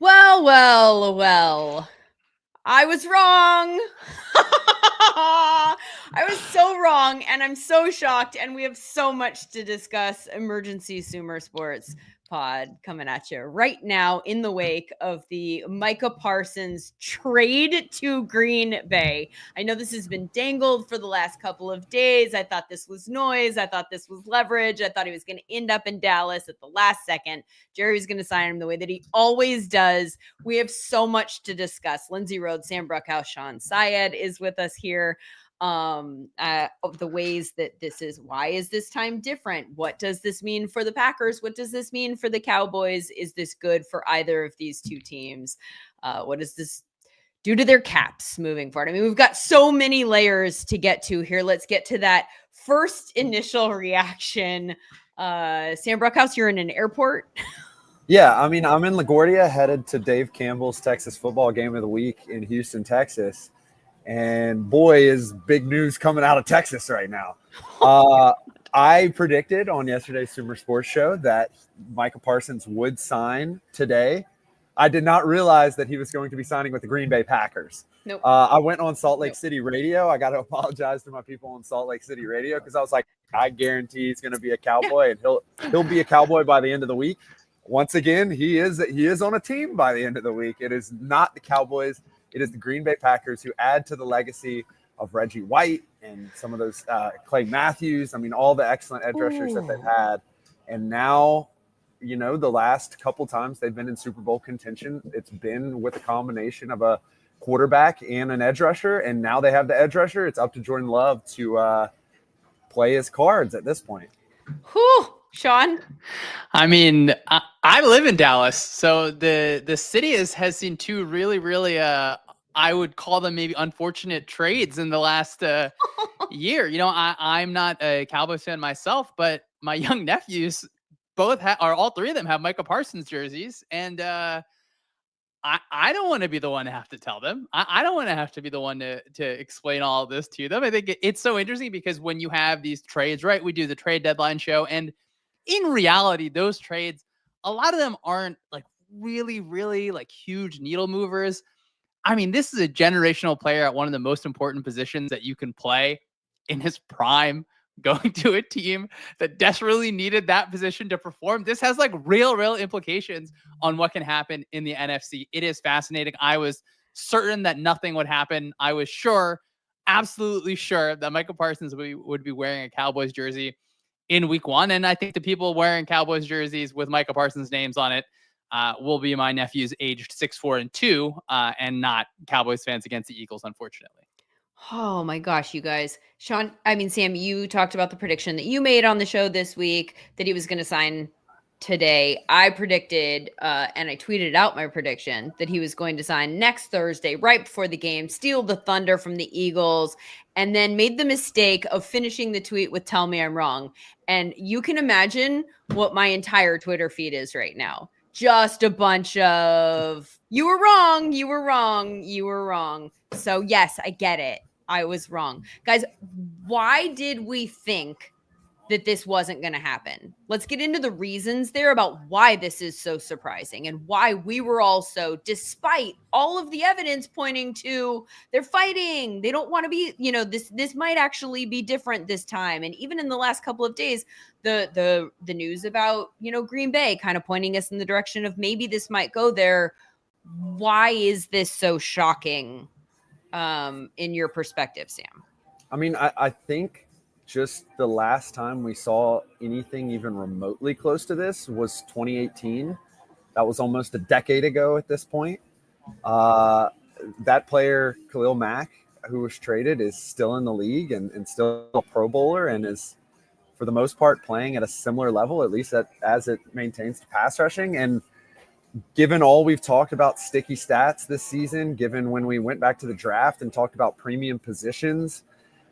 Well, well, well. I was wrong. I was so wrong, and I'm so shocked, and we have so much to discuss. Emergency Sumer Sports pod coming at you right now in the wake of the Micah Parsons trade to Green Bay. I know this has been dangled for the last couple of days. I thought this was noise. I thought this was leverage. I thought he was going to end up in Dallas at the last second. Jerry's going to sign him the way that he always does. We have so much to discuss. Lindsay Rhodes, Sam Bruckhouse, Sean Syed is with us here. Of the ways that this is, why is this time different? What does this mean for the Packers? What does this mean for the Cowboys? Is this good for either of these two teams? What does this do to their caps moving forward? I mean, we've got so many layers to get to here. Let's get to that first initial reaction. Sam Bruckhouse, you're in an airport. Yeah, I mean, I'm in LaGuardia headed to Dave Campbell's Texas football game of the week in Houston, Texas. And boy, is big news coming out of Texas right now. I predicted on yesterday's Sumer Sports Show that Micah Parsons would sign today. I did not realize that he was going to be signing with the Green Bay Packers. Nope. I went on Salt Lake City radio. I got to apologize to my people on Salt Lake City radio because I was like, I guarantee he's going to be a Cowboy, and he'll be a Cowboy by the end of the week. Once again, he is on a team by the end of the week. It is not the Cowboys. It is the Green Bay Packers who add to the legacy of Reggie White and some of those Clay Matthews. I mean, all the excellent edge rushers that they've had. And now, you know, the last couple times they've been in Super Bowl contention, it's been with a combination of a quarterback and an edge rusher. And now they have the edge rusher. It's up to Jordan Love to play his cards at this point. Whew. Sean? I mean, I live in Dallas, so the city has seen two really, really, I would call them maybe unfortunate trades in the last year. You know, I'm not a Cowboys fan myself, but my young nephews both all three of them have Micah Parsons jerseys, and I don't want to be the one to have to tell them. I don't want to have to be the one to explain all of this to them. I think it's so interesting because when you have these trades, right? We do the trade deadline show, and in reality, those trades, a lot of them aren't like really, really like huge needle movers. I mean, this is a generational player at one of the most important positions that you can play in his prime, going to a team that desperately needed that position to perform. This has like real implications on what can happen in the NFC. It is fascinating. I was certain that nothing would happen. I was sure, absolutely sure, that Micah Parsons would be wearing a Cowboys jersey in week one. And I think the people wearing Cowboys jerseys with Micah Parsons names on it will be my nephews aged 6, 4, and 2, and not Cowboys fans against the Eagles, unfortunately. Oh my gosh, you guys. Sean, I mean, Sam, you talked about the prediction that you made on the show this week that he was going to sign today. I predicted, and I tweeted out my prediction that he was going to sign next Thursday, right before the game, steal the thunder from the Eagles, and then made the mistake of finishing the tweet with "Tell me I'm wrong." And you can imagine what my entire Twitter feed is right now. Just a bunch of, you were wrong, you were wrong, you were wrong. So yes, I get it. I was wrong. Guys, why did we think that this wasn't going to happen? Let's get into the reasons there about why this is so surprising and why we were also, despite all of the evidence pointing to they're fighting, they don't want to be, you know, this might actually be different this time. And even in the last couple of days, the news about, you know, Green Bay kind of pointing us in the direction of maybe this might go there. Why is this so shocking in your perspective, Sam? I mean, I think just the last time we saw anything even remotely close to this was 2018. That was almost a decade ago at this point. That player, Khalil Mack, who was traded, is still in the league and still a Pro Bowler and is, for the most part, playing at a similar level, at least as it maintains pass rushing. And given all we've talked about sticky stats this season, given when we went back to the draft and talked about premium positions,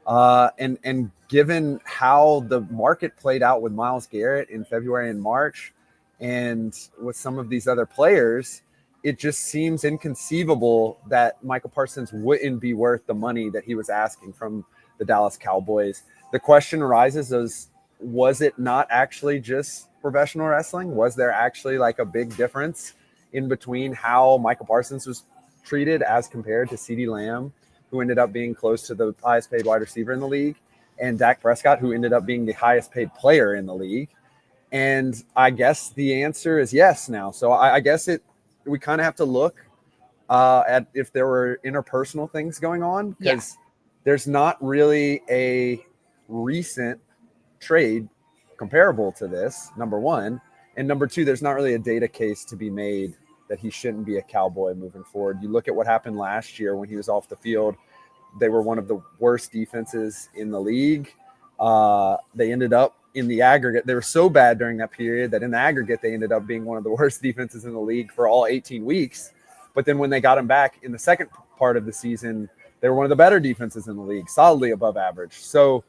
and given how the market played out with Myles Garrett in February and March and with some of these other players, it just seems inconceivable that Micah Parsons wouldn't be worth the money that he was asking from the Dallas Cowboys. The question arises was it not actually just professional wrestling? Was there actually like a big difference in between how Michael Parsons was treated as compared to CeeDee Lamb, who ended up being close to the highest paid wide receiver in the league, and Dak Prescott, who ended up being the highest paid player in the league. And I guess the answer is yes now. So I guess we kind of have to look at if there were interpersonal things going on, because there's not really a recent trade comparable to this, number one. And number two, there's not really a data case to be made that he shouldn't be a Cowboy moving forward. You look at what happened last year when he was off the field. They were one of the worst defenses in the league. They ended up in the aggregate. They were so bad during that period that in the aggregate, they ended up being one of the worst defenses in the league for all 18 weeks. But then when they got him back in the second part of the season, they were one of the better defenses in the league, solidly above average. So,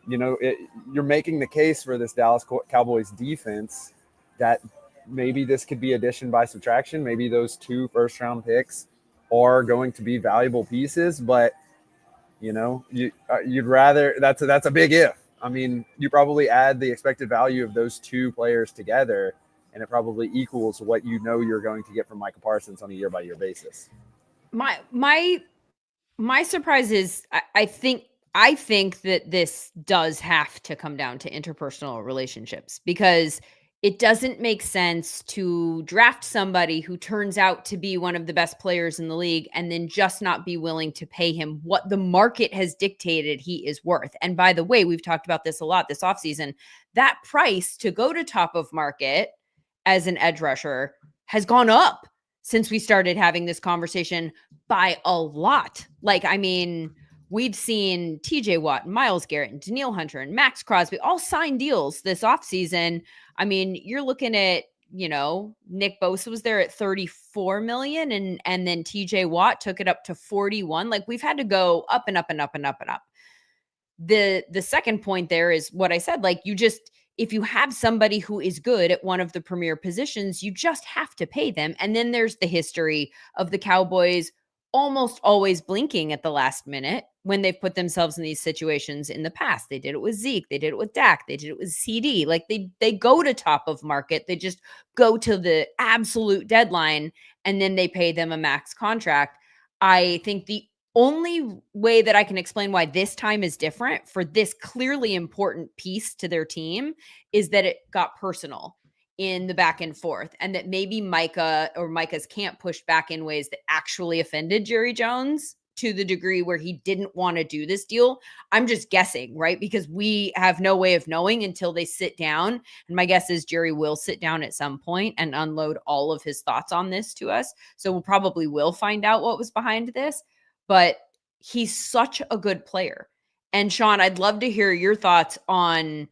you're making the case for this Dallas Cowboys defense that maybe this could be addition by subtraction. Maybe those 2 first-round picks are going to be valuable pieces, but you'd rather that's a big if. I mean, you probably add the expected value of those 2 players together, and it probably equals what you're going to get from Micah Parsons on a year-by-year basis. My surprise is I think that this does have to come down to interpersonal relationships, because it doesn't make sense to draft somebody who turns out to be one of the best players in the league and then just not be willing to pay him what the market has dictated he is worth. And by the way, we've talked about this a lot this offseason. That price to go to top of market as an edge rusher has gone up since we started having this conversation by a lot. We'd seen TJ Watt, and Myles Garrett, and Danielle Hunter, and Max Crosby all sign deals this offseason. You're looking at, Nick Bosa was there at $34 million, and then TJ Watt took it up to 41. We've had to go up and up and up and up and up. The second point there is what I said, if you have somebody who is good at one of the premier positions, you just have to pay them. And then there's the history of the Cowboys almost always blinking at the last minute when they've put themselves in these situations in the past. They did it with Zeke. They did it with Dak. They did it with CD. They go to top of market. They just go to the absolute deadline, and then they pay them a max contract. I think the only way that I can explain why this time is different for this clearly important piece to their team is that it got personal in the back and forth, and that maybe Micah's camp pushed back in ways that actually offended Jerry Jones to the degree where he didn't want to do this deal. I'm just guessing, right? Because we have no way of knowing until they sit down. And my guess is Jerry will sit down at some point and unload all of his thoughts on this to us. So we'll probably find out what was behind this, but he's such a good player. And Sean, I'd love to hear your thoughts on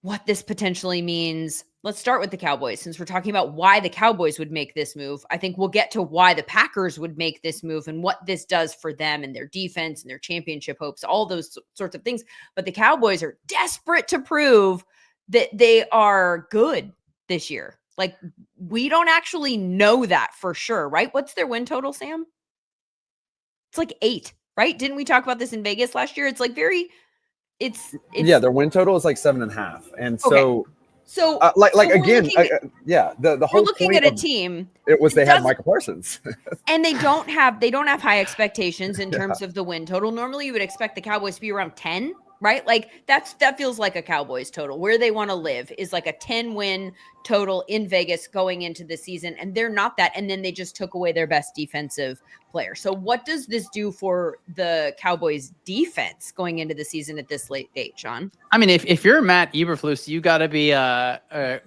what this potentially means. Let's start with the Cowboys, since we're talking about why the Cowboys would make this move. I think we'll get to why the Packers would make this move and what this does for them and their defense and their championship hopes, all those sorts of things. But the Cowboys are desperate to prove that they are good this year. We don't actually know that for sure, right? What's their win total, Sam? It's 8, right? Didn't we talk about this in Vegas last year? It's it's their win total is 7.5. And so, So again, the whole we're looking point at a team. It was they had Micah Parsons, and they don't have high expectations in terms of the win total. Normally, you would expect the Cowboys to be around 10, right? That feels like a Cowboys total. Where they want to live is a 10-win total in Vegas going into the season, and they're not that. And then they just took away their best defensive player. So what does this do for the Cowboys defense going into the season at this late date, Sean? If you're Matt Eberflus, you got to be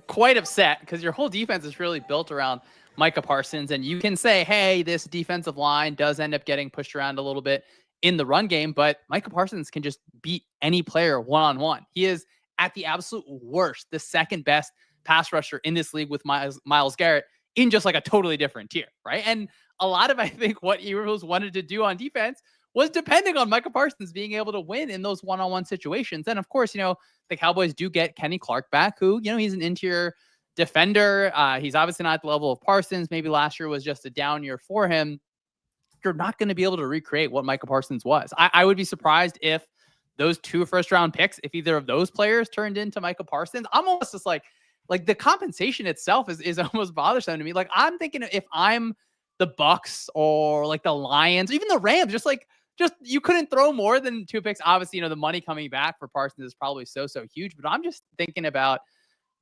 quite upset, because your whole defense is really built around Micah Parsons. And you can say, hey, this defensive line does end up getting pushed around a little bit in the run game, but Micah Parsons can just beat any player one-on-one. He is at the absolute worst, the second best pass rusher in this league with Myles Garrett in just a totally different tier, right? And a lot of, I think, what Eberflus wanted to do on defense was depending on Micah Parsons being able to win in those one-on-one situations. And of course, the Cowboys do get Kenny Clark back, who, he's an interior defender. He's obviously not at the level of Parsons. Maybe last year was just a down year for him. You're not going to be able to recreate what Micah Parsons was. I would be surprised if those 2 first-round picks, if either of those players turned into Micah Parsons. I'm almost just like the compensation itself is almost bothersome to me. Like I'm thinking if I'm the Bucks or like the Lions, even the Rams, just you couldn't throw more than 2 picks. Obviously, the money coming back for Parsons is probably so huge, but I'm just thinking about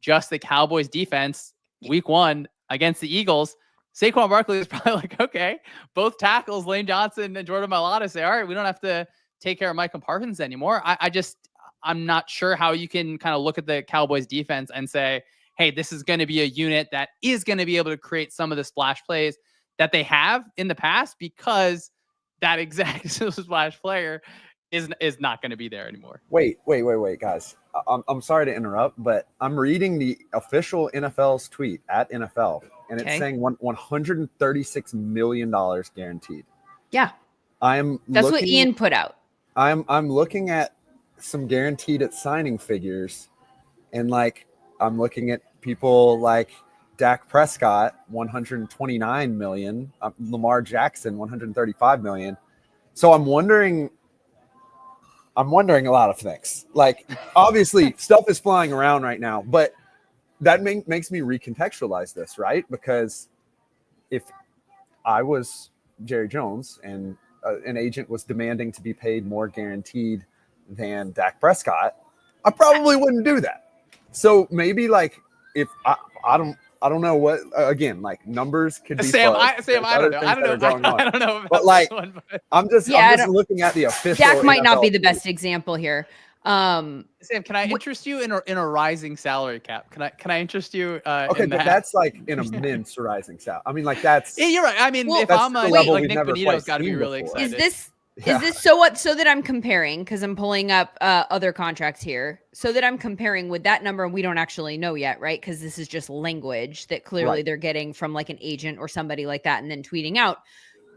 just the Cowboys defense week 1 against the Eagles. Saquon Barkley is probably like, okay, both tackles, Lane Johnson and Jordan Mailata, say, all right, we don't have to take care of Micah Parsons anymore. I'm not sure how you can kind of look at the Cowboys defense and say, hey, this is going to be a unit that is going to be able to create some of the splash plays that they have in the past, because that exact splash player is not going to be there anymore. Wait, guys. I'm sorry to interrupt, but I'm reading the official NFL's tweet at NFL, and it's saying $136 million guaranteed. Yeah. That's what Ian put out. I'm looking at some guaranteed at signing figures, and like I'm looking at people like Dak Prescott, $129 million, Lamar Jackson, $135 million. So I'm wondering a lot of things. Like, obviously, stuff is flying around right now, but that makes me recontextualize this, right? Because if I was Jerry Jones and an agent was demanding to be paid more guaranteed than Dak Prescott, I probably wouldn't do that. So maybe like if I don't know what, again, like numbers could be Sam, I don't know but like I'm just looking at the official. Dak might NFL not be the best example here. Sam, can I interest you in a rising salary cap? Can I interest you? Okay, but that's like in a mince rising salary. I mean, like that's. Yeah, you're right. I mean, if I'm like Nick Bonito's got to be really excited. Is this so that I'm comparing, because I'm pulling up other contracts here, so that I'm comparing with that number, and we don't actually know yet, right? Because this is just language that clearly they're getting from like an agent or somebody like that and then tweeting out.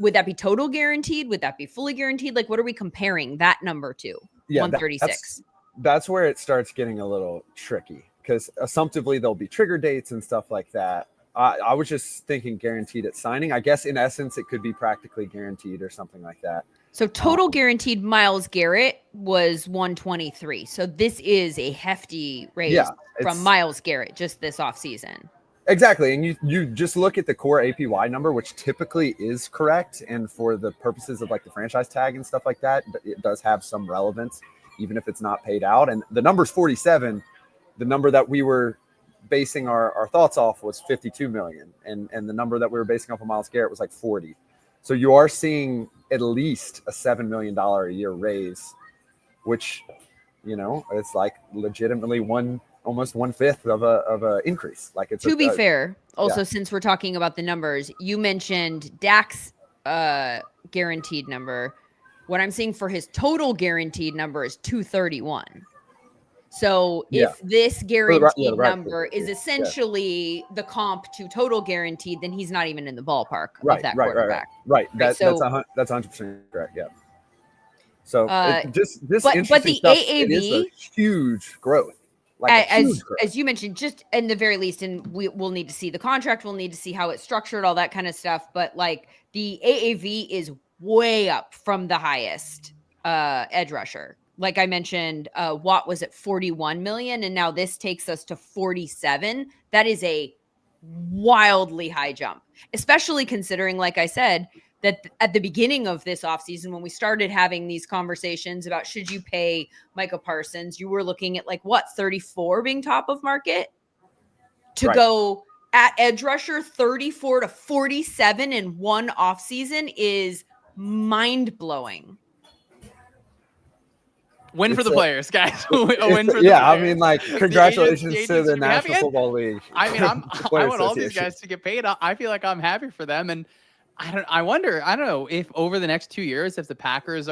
Would that be total guaranteed? Would that be fully guaranteed? Like, what are we comparing that number to? Yeah, 136. That's where it starts getting a little tricky, because assumptively there'll be trigger dates and stuff like that. I was just thinking guaranteed at signing. I guess in essence it could be practically guaranteed or something like that. So total guaranteed Myles Garrett was 123. So this is a hefty raise from Myles Garrett just this offseason. Exactly. And you just look at the core APY number, which typically is correct. And for the purposes of like the franchise tag and stuff like that, it does have some relevance, even if it's not paid out. And the number's 47. The number that we were basing our thoughts off was 52 million. And the number that we were basing off of Myles Garrett was like 40. So you are seeing at least a $7 million a year raise, which, it's like legitimately almost 1/5 of a increase. Like it's to be fair. Also, since we're talking about the numbers, you mentioned Dak's guaranteed number. What I'm seeing for his total guaranteed number is 231. So if this guaranteed number is essentially the comp to total guaranteed, then he's not even in the ballpark of that quarterback. Right. That's 100% correct. Yeah. So this but the stuff, AAV it is a huge growth. As you mentioned, just in the very least, and we'll need to see the contract, we'll need to see how it's structured, all that kind of stuff. But like the AAV is way up from the highest edge rusher. Like I mentioned, Watt was at 41 million, and now this takes us to 47. That is a wildly high jump, especially considering, like I said, that at the beginning of this offseason, when we started having these conversations about should you pay Micah Parsons, you were looking at 34 being top of market to go at edge rusher 34 to 47 in one offseason is mind blowing. Win for the players, guys. A win for the players. I mean, congratulations to the National Football League. I mean, I want all these guys to get paid. I feel like I'm happy for them, and I wonder. I don't know if over the next 2 years, if the Packers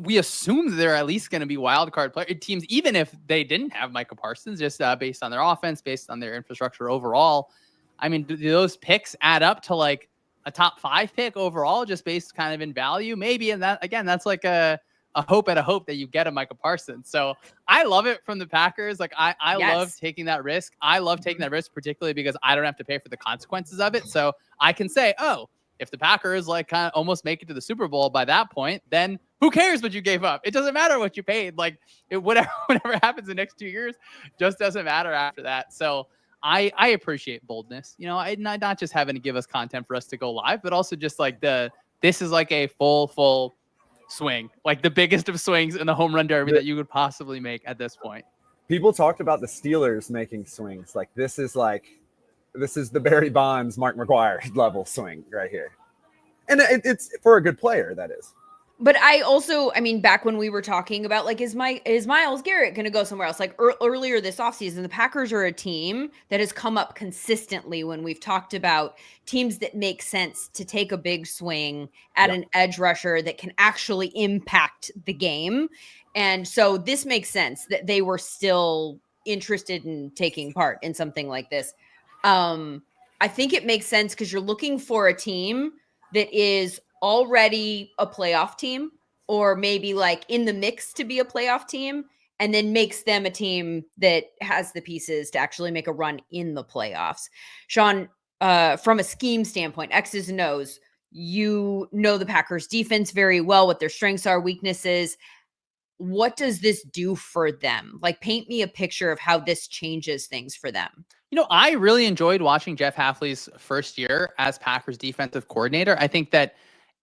we assume they're at least going to be wild card player teams, even if they didn't have Micah Parsons, just based on their offense, based on their infrastructure overall. I mean, do those picks add up to like a top 5 pick overall, just based kind of in value? Maybe, and that's like a hope that you get a Micah Parsons. So I love it from the Packers. Like I love taking that risk. I love taking that risk, particularly because I don't have to pay for the consequences of it. So I can say, If the Packers like kind of almost make it to the Super Bowl by that point, then who cares what you gave up? It doesn't matter what you paid. Like whatever happens the next 2 years just doesn't matter after that. So I appreciate boldness. You know, I not just having to give us content for us to go live, but also just like this is like a full swing, like the biggest of swings in the home run derby that you could possibly make at this point. People talked about the Steelers making swings. Like this is the Barry Bonds, Mark McGwire level swing right here. And it's for a good player, that is. But I mean, back when we were talking about like, is Myles Garrett going to go somewhere else? Like earlier this offseason, the Packers are a team that has come up consistently when we've talked about teams that make sense to take a big swing at an edge rusher that can actually impact the game. And so this makes sense that they were still interested in taking part in something like this. I think it makes sense because you're looking for a team that is already a playoff team, or maybe like in the mix to be a playoff team, and then makes them a team that has the pieces to actually make a run in the playoffs. Sean, from a scheme standpoint, X's and O's, you know the Packers defense very well, what their strengths are, weaknesses. What does this do for them? Like, paint me a picture of how this changes things for them. You know, I really enjoyed watching Jeff Hafley's first year as Packers defensive coordinator. I think that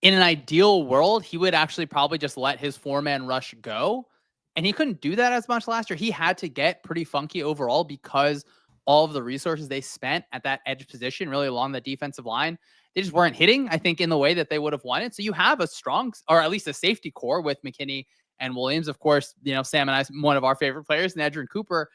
in an ideal world, he would actually probably just let his 4-man rush go. And he couldn't do that as much last year. He had to get pretty funky overall because all of the resources they spent at that edge position, really along the defensive line, they just weren't hitting, I think, in the way that they would have wanted. So you have a strong, or at least a safety core with McKinney and Williams. Of course, you know, Sam and I, one of our favorite players, and Edgerrin Cooper.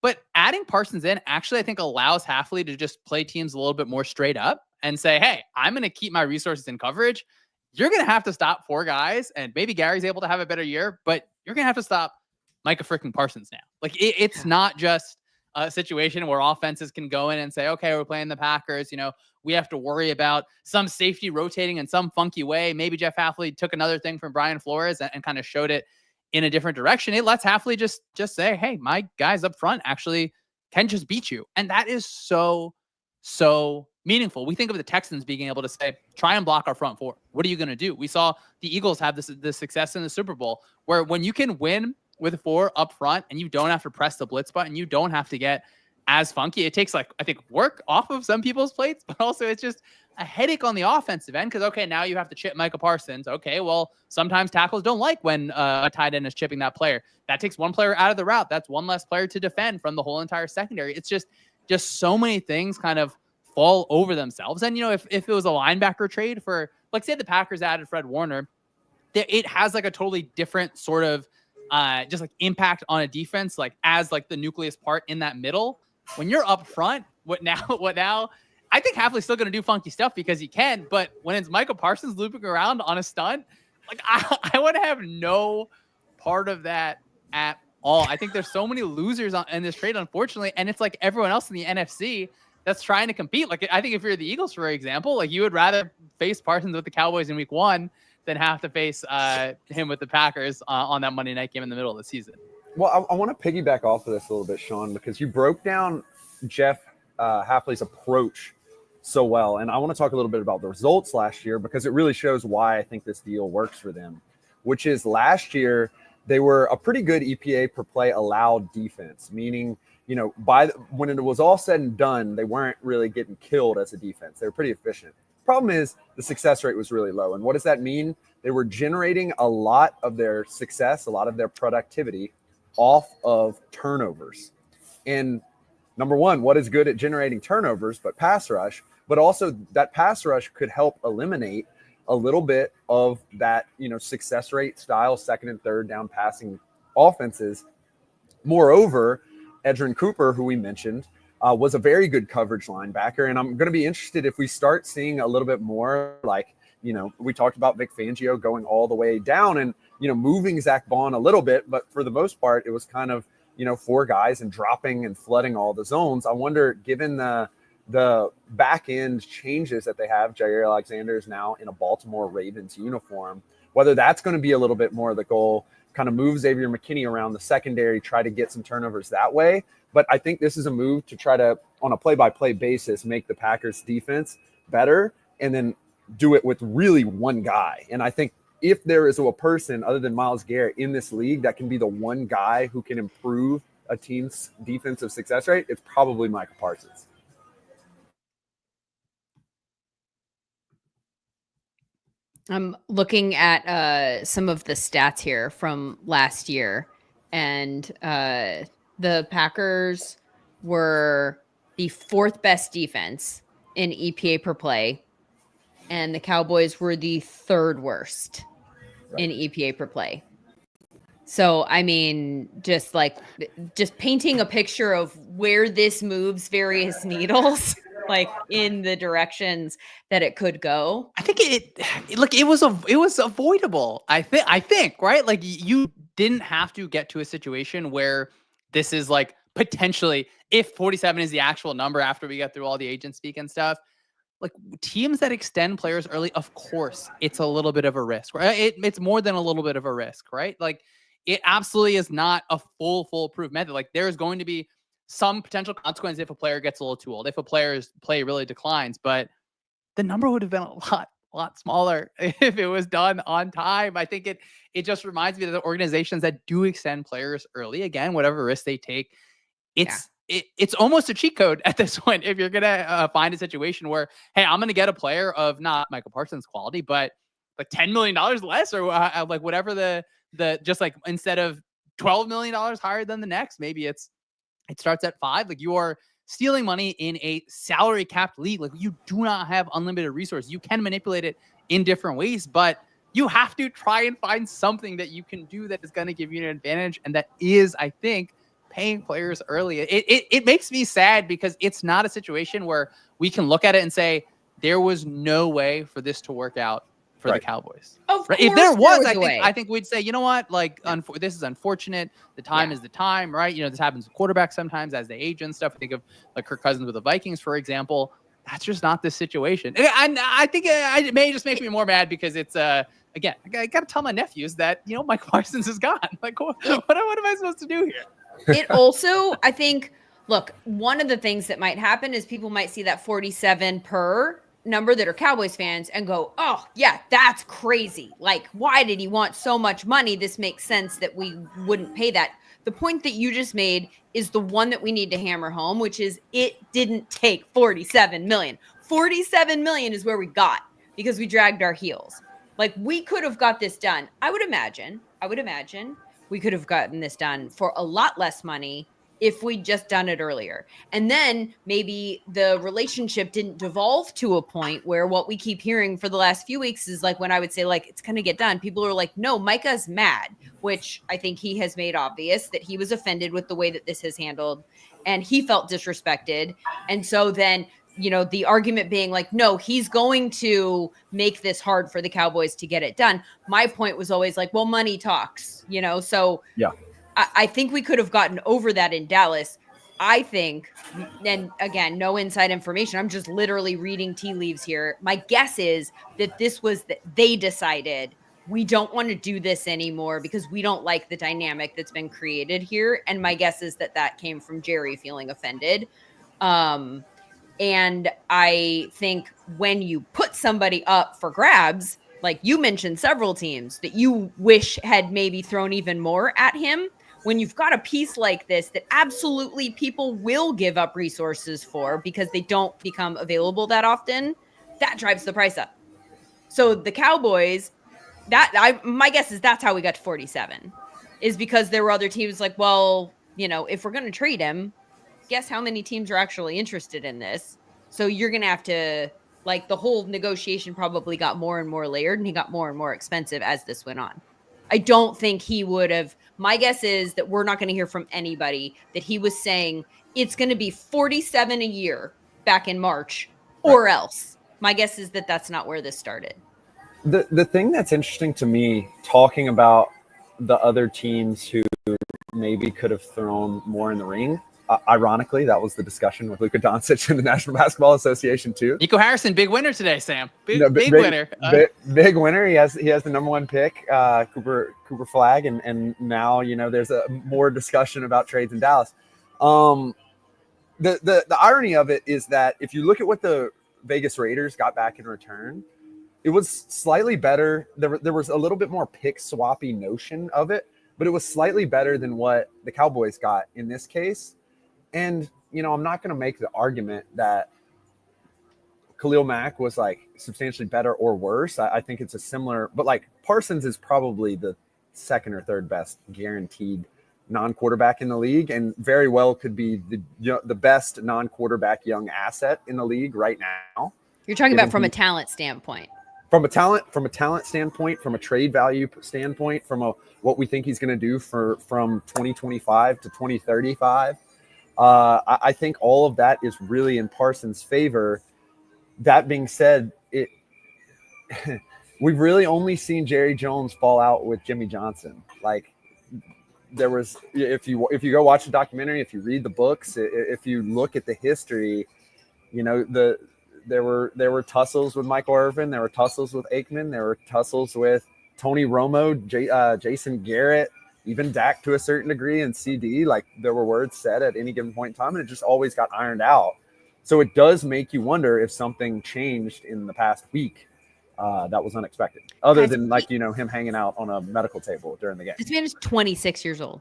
But adding Parsons in actually, I think, allows Hafley to just play teams a little bit more straight up and say, hey, I'm going to keep my resources in coverage. You're going to have to stop 4 guys, and maybe Gary's able to have a better year, but you're going to have to stop Micah freaking Parsons now. Like it's not just a situation where offenses can go in and say, okay, we're playing the Packers. You know, we have to worry about some safety rotating in some funky way. Maybe Jeff Hafley took another thing from Brian Flores and kind of showed it in a different direction. It lets Hafley just say, hey, my guys up front actually can just beat you. And that is so meaningful. We think of the Texans being able to say, try and block our front 4. What are you going to do? We saw the Eagles have this success in the Super Bowl where when you can win with 4 up front and you don't have to press the blitz button, you don't have to get as funky. It takes like, I think, work off of some people's plates, but also it's just a headache on the offensive end. Cause okay, now you have to chip Micah Parsons. Okay. Well, sometimes tackles don't like when a tight end is chipping that player. That takes one player out of the route. That's one less player to defend from the whole entire secondary. It's just so many things kind of fall over themselves. And, you know, if it was a linebacker trade for, like, say the Packers added Fred Warner, it has like a totally different sort of just like impact on a defense, like as like the nucleus part in that middle. When you're up front, what now? I think Hafley's still going to do funky stuff because he can, but when it's Micah Parsons looping around on a stunt, like I want to have no part of that at all. I think there's so many losers in this trade, unfortunately, and it's like everyone else in the NFC that's trying to compete. Like, I think if you're the Eagles, for example, like you would rather face Parsons with the Cowboys in week 1 than have to face him with the Packers on that Monday night game in the middle of the season. Well, I want to piggyback off of this a little bit, Sean, because you broke down Jeff Hafley's approach so well. And I want to talk a little bit about the results last year because it really shows why I think this deal works for them, which is last year they were a pretty good EPA per play allowed defense, meaning, you know, when it was all said and done, they weren't really getting killed as a defense. They were pretty efficient. Problem is the success rate was really low. And what does that mean? They were generating a lot of their success, a lot of their productivity off of turnovers. And number one, what is good at generating turnovers, but pass rush, but also that pass rush could help eliminate a little bit of that, you know, success rate style, second and third down passing offenses. Moreover, Edgerrin Cooper, who we mentioned, was a very good coverage linebacker. And I'm going to be interested if we start seeing a little bit more like, you know, we talked about Vic Fangio going all the way down and, you know, moving Zach Bond a little bit. But for the most part, it was kind of, you know, 4 guys and dropping and flooding all the zones. I wonder, given the back end changes that they have, Jair Alexander is now in a Baltimore Ravens uniform, whether that's going to be a little bit more of the goal, kind of move Xavier McKinney around the secondary, try to get some turnovers that way. But I think this is a move to try to, on a play-by-play basis, make the Packers defense better and then do it with really one guy. And I think if there is a person other than Myles Garrett in this league that can be the one guy who can improve a team's defensive success rate, it's probably Micah Parsons. I'm looking at some of the stats here from last year, and the Packers were the 4th best defense in EPA per play, and the Cowboys were the 3rd worst in EPA per play. So, I mean, just painting a picture of where this moves various needles, like in the directions that it could go. I think it was avoidable. I think, right? Like, you didn't have to get to a situation where this is like potentially, if 47 is the actual number after we get through all the agent speak and stuff, like teams that extend players early, of course, it's a little bit of a risk, right? It's more than a little bit of a risk, right? Like, it absolutely is not a foolproof method. Like, there's going to be some potential consequence if a player gets a little too old, if a player's play really declines, but the number would have been a lot smaller if it was done on time. I think it just reminds me of the organizations that do extend players early, again, whatever risk they take, it's almost a cheat code at this point. If you're going to find a situation where, hey, I'm going to get a player of not Michael Parsons quality, but like $10 million less, or like whatever the just like instead of $12 million higher than the next, maybe it starts at 5. Like, you are stealing money in a salary capped league. Like, you do not have unlimited resources. You can manipulate it in different ways, but you have to try and find something that you can do that is going to give you an advantage. And that is, I think, paying players early. It makes me sad because it's not a situation where we can look at it and say, there was no way for this to work out for the Cowboys. Right? If there was, I think we'd say, you know what, like, this is unfortunate. The time is the time, right? You know, this happens with quarterbacks sometimes as they age and stuff. I think of like Kirk Cousins with the Vikings, for example. That's just not this situation. And I think it may just make me more mad because it's, again, I got to tell my nephews that, you know, Mike Parsons is gone. Like, what am I supposed to do here? It also, I think, look, one of the things that might happen is people might see that 47 per number that are Cowboys fans and go, oh yeah, that's crazy. Like, why did he want so much money? This makes sense that we wouldn't pay that. The point that you just made is the one that we need to hammer home, which is it didn't take 47 million. 47 million is where we got because we dragged our heels. Like, we could have got this done. I would imagine we could have gotten this done for a lot less money if we'd just done it earlier. And then maybe the relationship didn't devolve to a point where what we keep hearing for the last few weeks is like, when I would say, like, it's going to get done, people are like, no, Micah's mad, which I think he has made obvious that he was offended with the way that this has handled and he felt disrespected. And so then, you know, the argument being like, no, he's going to make this hard for the Cowboys to get it done. My point was always like, well, money talks, you know? So yeah, I think we could have gotten over that in Dallas. I think, and again, no inside information, I'm just literally reading tea leaves here. My guess is that this was that they decided we don't want to do this anymore because we don't like the dynamic that's been created here. And my guess is that that came from Jerry feeling offended. And I think when you put somebody up for grabs, like you mentioned several teams that you wish had maybe thrown even more at him, when you've got a piece like this that absolutely people will give up resources for because they don't become available that often, that drives the price up. So the Cowboys, my guess is that's how we got to 47, is because there were other teams like, well, you know, if we're going to trade him, guess how many teams are actually interested in this? So you're going to have to, like, the whole negotiation probably got more and more layered and he got more and more expensive as this went on. I don't think he would have. My guess is that we're not going to hear from anybody that he was saying it's going to be 47 a year back in March or else. My guess is that that's not where this started. The thing that's interesting to me, talking about the other teams who maybe could have thrown more in the ring, ironically, that was the discussion with Luka Doncic in the National Basketball Association too. Nico Harrison, big winner today, Sam. Big winner. Big winner. He has the number one pick, Cooper Flagg, and now, you know, there's a more discussion about trades in Dallas. The irony of it is that if you look at what the Vegas Raiders got back in return, it was slightly better. There was a little bit more pick swappy notion of it, but it was slightly better than what the Cowboys got in this case. And, I'm not going to make the argument that Khalil Mack was like substantially better or worse. I think it's a similar, but like Parsons is probably the second or third best guaranteed non-quarterback in the league, and very well could be the best non-quarterback young asset in the league right now. You're talking about from a talent standpoint. From a talent standpoint, from a trade value standpoint, from what we think he's going to do from 2025 to 2035. I think all of that is really in Parsons' favor. That being said, we've really only seen Jerry Jones fall out with Jimmy Johnson. Like, there was, if you go watch the documentary, if you read the books, if you look at the history, there were tussles with Michael Irvin, there were tussles with Aikman, there were tussles with Tony Romo, Jason Garrett, even Dak to a certain degree, and CD. Like, there were words said at any given point in time, and it just always got ironed out. So it does make you wonder if something changed in the past week that was unexpected, other than him hanging out on a medical table during the game. This man is 26 years old.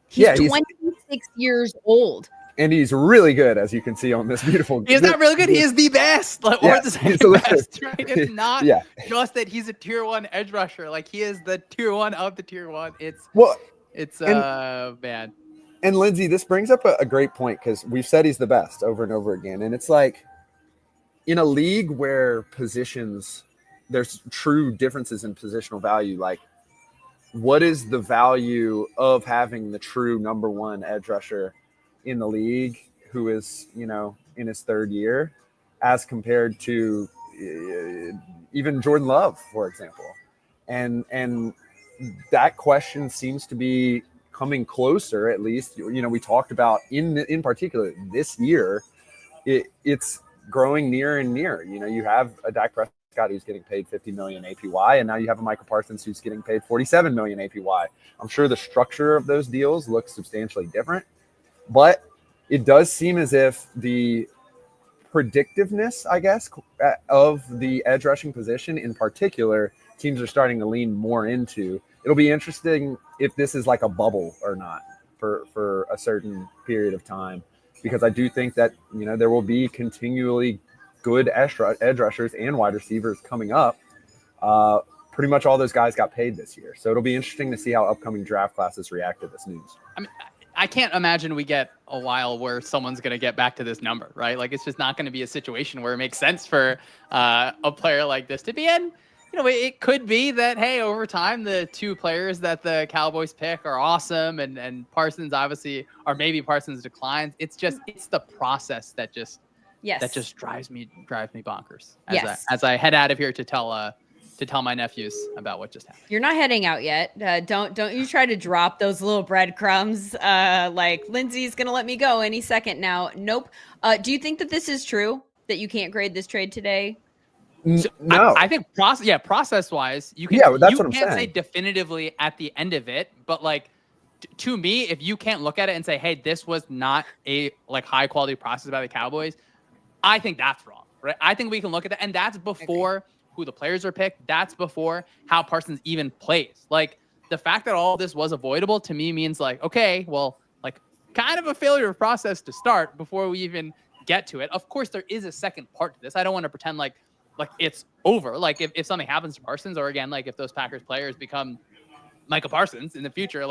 He's 26 years old. And he's really good, as you can see on this beautiful. He's not really good. He is the best. Or the second best, right? It's not just that he's a tier 1 edge rusher. Like, he is the tier 1 of the tier 1. It's bad. And Lindsay, this brings up a great point, because we've said he's the best over and over again. And it's like, in a league where there's true differences in positional value, like, what is the value of having the true number 1 edge rusher in the league who is, in his third year, as compared to even Jordan Love, for example? And that question seems to be coming closer, at least. We talked about in particular this year, it's growing near and near. You have a Dak Prescott who's getting paid $50 million APY, and now you have a Micah Parsons who's getting paid $47 million APY. I'm sure the structure of those deals looks substantially different, but it does seem as if the predictiveness, I guess, of the edge rushing position in particular, teams are starting to lean more into. It'll be interesting if this is like a bubble or not for a certain period of time, because I do think that, there will be continually good edge rushers and wide receivers coming up. Pretty much all those guys got paid this year. So it'll be interesting to see how upcoming draft classes react to this news. I mean, I can't imagine we get a while where someone's going to get back to this number, right? Like, it's just not going to be a situation where it makes sense for a player like this to be in. It could be that, hey, over time, the 2 players that the Cowboys pick are awesome, and Parsons obviously, or maybe Parsons declines. It's the process that just drives me bonkers as I head out of here to tell my nephews about what just happened. You're not heading out yet. Don't you try to drop those little breadcrumbs. Like, Lindsay's going to let me go any second now. Nope. Do you think that this is true, that you can't grade this trade today? So no, I think process wise, you can. Yeah, that's you what I'm can't saying. say definitively at the end of it, but like to me, if you can't look at it and say, "Hey, this was not a high quality process by the Cowboys," I think that's wrong, right? I think we can look at that, and that's before who the players are picked. That's before how Parsons even plays. Like, the fact that all this was avoidable to me means okay, well, kind of a failure of process to start before we even get to it. Of course, there is a second part to this. I don't want to pretend like it's over. Like, if something happens to Parsons, or again, if those Packers players become Micah Parsons in the future,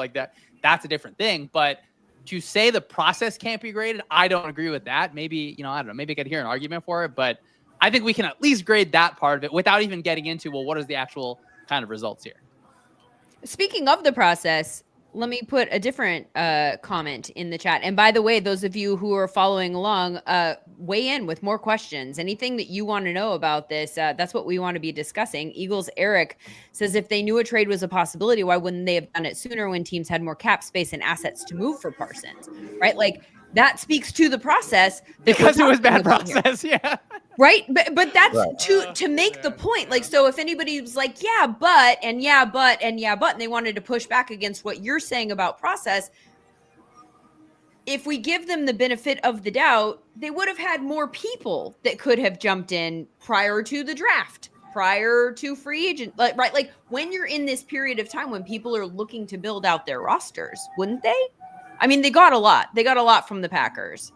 that's a different thing. But to say the process can't be graded, I don't agree with that. Maybe, I don't know, maybe I could hear an argument for it, but I think we can at least grade that part of it without even getting into, well, what is the actual kind of results here? Speaking of the process, let me put a different comment in the chat. And by the way, those of you who are following along, weigh in with more questions. Anything that you want to know about this, that's what we want to be discussing. Eagles Eric says, if they knew a trade was a possibility, why wouldn't they have done it sooner when teams had more cap space and assets to move for Parsons, right? That speaks to the process. Because it was bad process, yeah. Right? But that's to make the point. So if anybody was like, and they wanted to push back against what you're saying about process, if we give them the benefit of the doubt, they would have had more people that could have jumped in prior to the draft. prior to free agent, right? Like when you're in this period of time when people are looking to build out their rosters, wouldn't they? I mean, they got a lot. They got a lot from the Packers.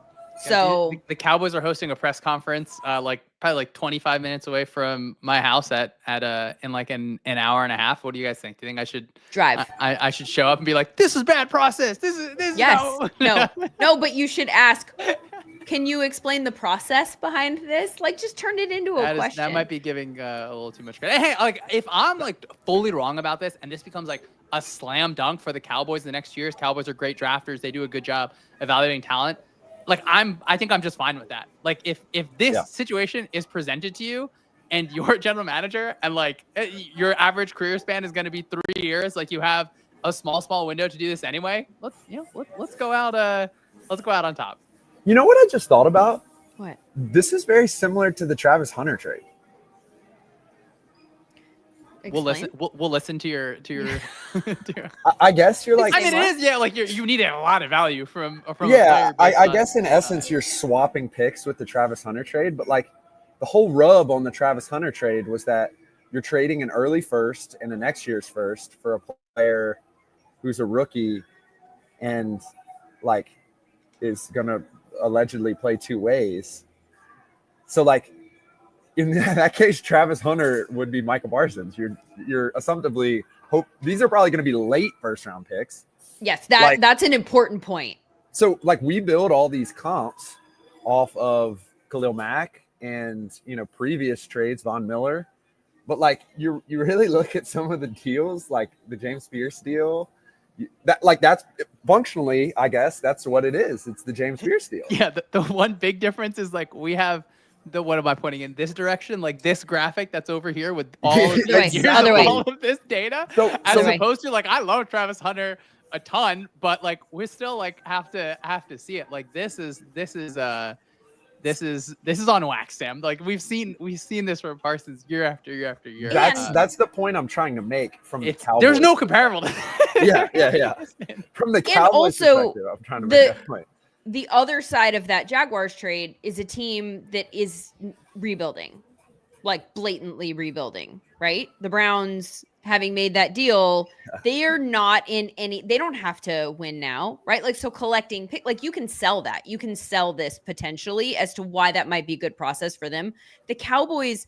So the Cowboys are hosting a press conference, like probably like 25 minutes away from my house in like an hour and a half. What do you guys think? Do you think I should drive? I should show up and be like, this is bad process. This is no, but you should ask, can you explain the process behind this? Like, just turn it into a question. That might be giving a little too much credit. Hey, like if I'm like fully wrong about this and this becomes like a slam dunk for the Cowboys the next years, Cowboys are great drafters. They do a good job evaluating talent. Like I think I'm just fine with that. Like if this situation is presented to you and you're a general manager and like your average career span is going to be 3 years, like you have a small window to do this anyway. Let's go out on top. You know what I just thought about? What? This is very similar to the Travis Hunter trade. Explain. We'll listen to your. I guess you're like. I mean, it is like you need a lot of value from. Yeah, I guess in essence you're swapping picks with the Travis Hunter trade, but like the whole rub on the Travis Hunter trade was that you're trading an early first and a next year's first for a player who's a rookie and like is gonna allegedly play two ways. So like. In that case, Travis Hunter would be Micah Parsons. You're assumptively hope these are probably going to be late first round picks. Yes, that's an important point. So like we build all these comps off of Khalil Mack and previous trades, Von Miller, but like you really look at some of the deals, like the James Pierce deal. That's functionally, I guess that's what it is. It's the James Pierce deal. Yeah, the one big difference is like we have. What am I pointing in this direction? Like this graphic that's over here with all of, all of this data, as opposed to like I love Travis Hunter a ton, but like we still like have to see it. Like this is on wax, Sam. Like we've seen this from Parsons year after year after year. That's the point I'm trying to make from the Cowboys. There's no comparable. Yeah. From the Cowboys perspective, I'm trying to make that point. The other side of that Jaguars trade is a team that is rebuilding, like blatantly rebuilding, right? The Browns, having made that deal, they are not in any, they don't have to win now, right? Like, so collecting pick, like you can sell that. You can sell this potentially as to why that might be a good process for them. The Cowboys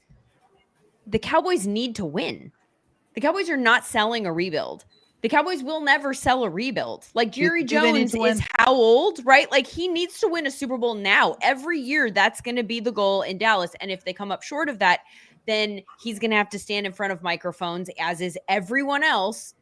need to win. The Cowboys are not selling a rebuild. The Cowboys will never sell a rebuild. Like Jerry Jones is how old, right? Like he needs to win a Super Bowl now. Every year, that's going to be the goal in Dallas. And if they come up short of that, then he's going to have to stand in front of microphones, as is everyone else,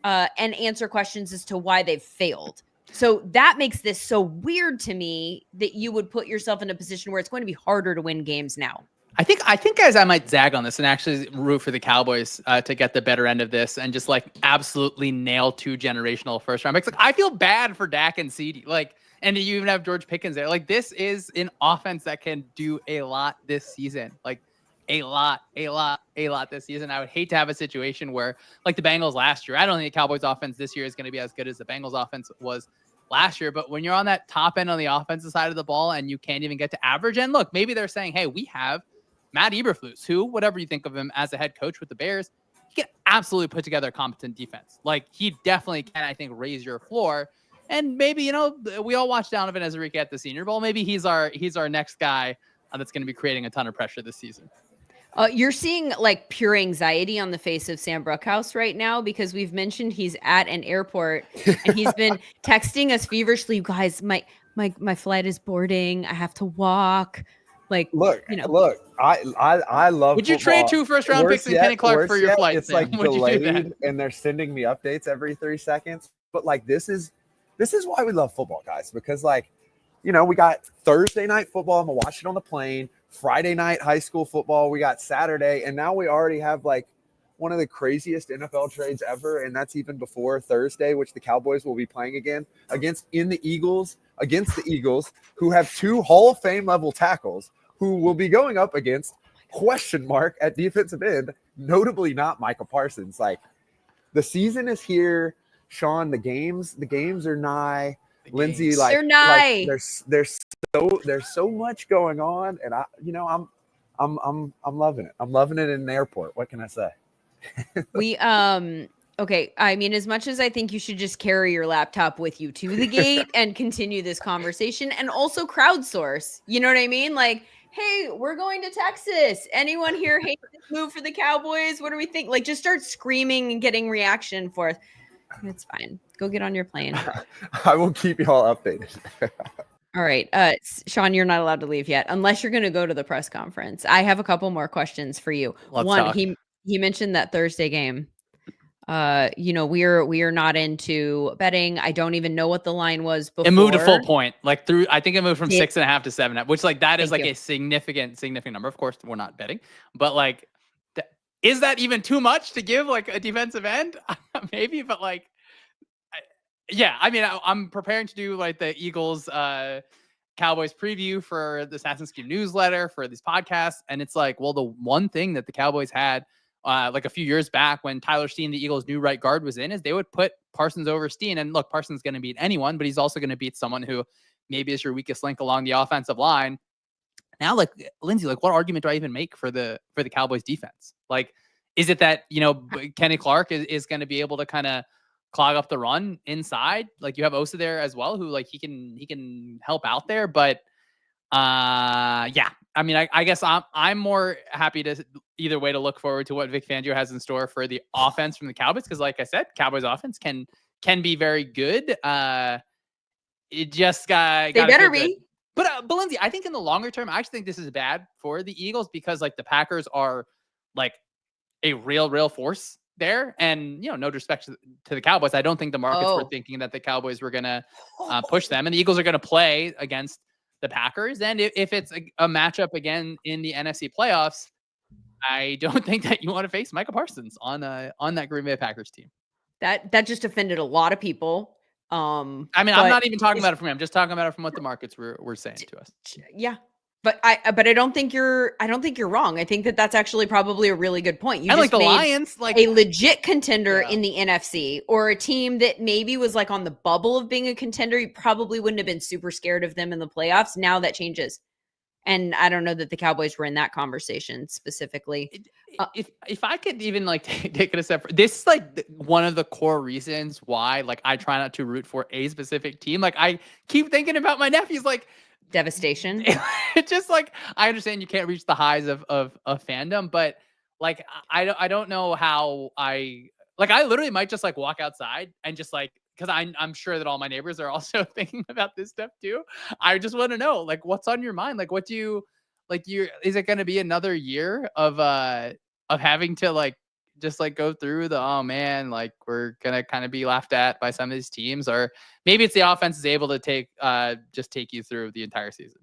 and answer questions as to why they've failed. So that makes this so weird to me that you would put yourself in a position where it's going to be harder to win games now. I think guys, I might zag on this and actually root for the Cowboys to get the better end of this and just like absolutely nail 2 generational first round picks. Like I feel bad for Dak and CD, like, and you even have George Pickens there. Like this is an offense that can do a lot this season. Like a lot this season. I would hate to have a situation where like the Bengals last year. I don't think the Cowboys offense this year is going to be as good as the Bengals offense was last year. But when you're on that top end on the offensive side of the ball and you can't even get to average, and look, maybe they're saying, hey, we have Matt Eberflus, who, whatever you think of him as a head coach with the Bears, he can absolutely put together a competent defense. Like he definitely can, I think, raise your floor. And maybe, we all watched Donovan Ezerique at the Senior Bowl. Maybe he's our next guy that's going to be creating a ton of pressure this season. You're seeing like pure anxiety on the face of Sam Brookhouse right now because we've mentioned he's at an airport and he's been texting us feverishly, guys, my flight is boarding. I have to walk. Like, look, I love. Would you trade 2 first round picks and Kenny Clark for your flight? It's like delayed, and they're sending me updates every 3 seconds. But like, this is why we love football, guys. Because like, we got Thursday night football. I'm gonna watch it on the plane. Friday night high school football. We got Saturday, and now we already have like one of the craziest NFL trades ever, and that's even before Thursday, which the Cowboys will be playing against the Eagles, who have 2 Hall of Fame level tackles, who will be going up against question mark at defensive end, notably not Micah Parsons. Like the season is here, Sean. The games are nigh. Lindsay, like they're nigh. Like, there's so much going on, and I'm I'm loving it. I'm loving it in an airport. What can I say? We okay, I mean, as much as I think you should just carry your laptop with you to the gate and continue this conversation, and also crowdsource. You know what I mean? Like, hey, we're going to Texas. Anyone here hate this move for the Cowboys? What do we think? Like, just start screaming and getting reaction for us. It's fine. Go get on your plane. I will keep you all updated. All right. Sean, you're not allowed to leave yet unless you're going to go to the press conference. I have a couple more questions for you. Let's One, talk. he mentioned that Thursday game. You know, we are not into betting. I don't even know what the line was before. It moved a full point, like through. I think it moved from Yeah. 6.5 to 7.5, which like that is Thank like you. a significant number. Of course, we're not betting, but like, is that even too much to give like a defensive end? Maybe, but like, yeah. I mean, I'm preparing to do like the Eagles Cowboys preview for the Assassin's Creed newsletter for these podcasts, and it's like, well, the one thing that the Cowboys had. Like a few years back when Tyler Steen, the Eagles' new right guard, was in, is they would put Parsons over Steen. And look, Parsons is going to beat anyone, but he's also going to beat someone who maybe is your weakest link along the offensive line. Now, like Lindsay, like what argument do I even make for the Cowboys defense? Like, is it that, you know, Kenny Clark is going to be able to kind of clog up the run inside? Like you have Osa there as well, who like he can help out there, but yeah. I mean, I guess I'm more happy to either way to look forward to what Vic Fangio has in store for the offense from the Cowboys, because like I said, Cowboys offense can be very good. It just got They better be. But Lindsay, I think in the longer term, I actually think this is bad for the Eagles because like the Packers are like a real force there, and you know, no disrespect to the Cowboys, I don't think the markets were thinking that the Cowboys were gonna push them, and the Eagles are gonna play against the Packers. And if it's a matchup again in the NFC playoffs, I don't think that you want to face Micah Parsons on that Green Bay Packers team. That just offended a lot of people. I mean, I'm not even talking about it from me. I'm just talking about it from what the markets were saying to us. Yeah. But I don't think you're wrong. I think that that's actually probably a really good point. You and just like the made Lions, like a legit contender in the NFC, or a team that maybe was like on the bubble of being a contender. You probably wouldn't have been super scared of them in the playoffs. Now that changes. And I don't know that the Cowboys were in that conversation specifically. If I could even like take it a step, this is like one of the core reasons why like I try not to root for a specific team. Like I keep thinking about my nephews, like devastation. It's just like I understand you can't reach the highs of fandom, but like I don't know how I literally might just like walk outside and just like, because I'm sure that all my neighbors are also thinking about this stuff too. I just want to know, like, what's on your mind? Like, what do you like? Is it going to be another year of having to like just like go through the, oh man, like we're gonna kind of be laughed at by some of these teams, or maybe it's the offense is able to take you through the entire season?